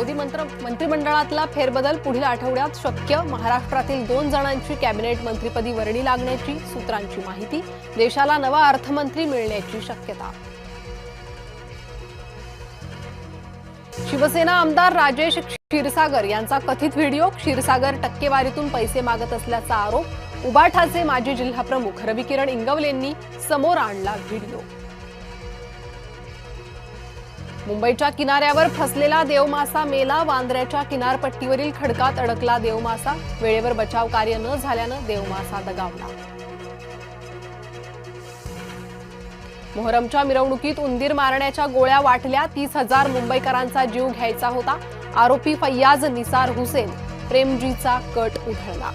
मोदी मंत्रिमंडळातला फेरबदल पुढील आठवड्यात शक्य. महाराष्ट्रातील 2 जणांची कॅबिनेट मंत्रिपदी वर्णी लागण्याची सूत्रांची माहिती. देशाला नवा अर्थमंत्री मिळण्याची शक्यता. शिवसेना आमदार राजेश क्षीरसागर यांचा कथित व्हिडिओ. क्षीरसागर टक्केवारीतून पैसे मागत असल्याचा आरोप. उबाठाचे माजी जिल्हाप्रमुख रविकिरण इंगवलेंनी समोर आणला व्हिडिओ. मुंबईच्या किनाऱ्यावर फसलेला देवमासा मेला. वांद्र्याच्या किनारपट्टीवरील खडकात अडकला देवमासा. वेळेवर बचाव कार्य न झाल्यानं देवमासा दगावला. मोहरमच्या मिरवणुकीत उंदीर मारण्याच्या गोळ्या वाटल्या. 30,000 मुंबईकरांचा जीव घ्यायचा होता. आरोपी फैयाज निसार हुसेन प्रेमजीचा कट उधळला.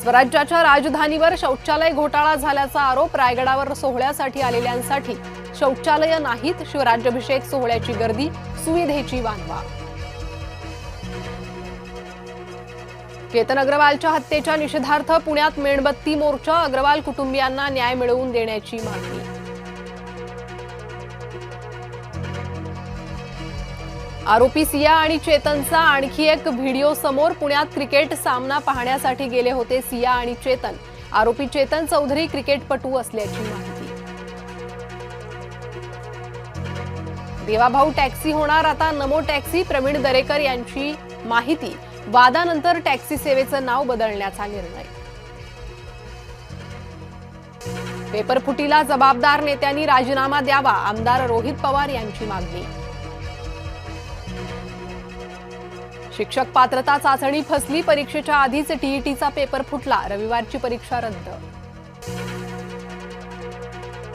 स्वराज्याच्या राजधानीवर शौचालय घोटाळा झाल्याचा आरोप. रायगडावर सोहळ्यासाठी आलेल्यांसाठी शौचालय नाहीत. शिवराज्याभिषेक सोहळ्याची गर्दी, सुविधेची वानवा. केतन अग्रवालच्या हत्येच्या निषेधार्थ पुण्यात मेणबत्ती मोर्चा. अग्रवाल कुटुंबियांना न्याय मिळवून देण्याची मागणी. आरोपी सिया आणि चेतनचा आणखी एक व्हिडिओ समोर. पुण्यात क्रिकेट सामना पाहण्यासाठी गेले होते सिया आणि चेतन. आरोपी चेतन चौधरी क्रिकेटपटू असल्याची माहिती. देवाभाऊ टॅक्सी होणार आता नमो टॅक्सी. प्रवीण दरेकर यांची माहिती. वादानंतर टॅक्सी सेवेचं नाव बदलण्याचा निर्णय. पेपरफुटीला जबाबदार नेत्यांनी राजीनामा द्यावा. आमदार रोहित पवार यांची मागणी. शिक्षक पात्रता चाचणी फसली. परीक्षेच्या आधीच टीईटीचा पेपर फुटला. रविवारची परीक्षा रद्द.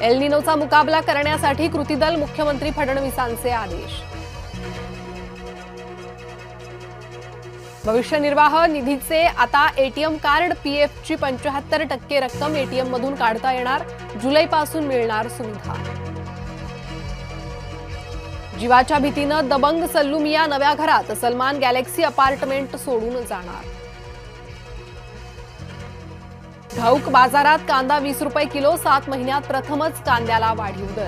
एल निनोचा मुकाबला करण्यासाठी कृती दल. मुख्यमंत्री फडणवीसांचे आदेश. भविष्य निर्वाह निधीचे आता एटीएम कार्ड. पीएफची 75% रक्कम एटीएम मधून काढता येणार. जुलैपासून मिळणार सुविधा. जीवाच्या भीतीनं दबंग सल्लू मिया नव्या घरात. सलमान गॅलेक्सी अपार्टमेंट सोडून जाणार. घाऊक बाजारात कांदा 20 रुपये किलो. 7 महिन्यात प्रथमच कांद्याला वाढीव दर.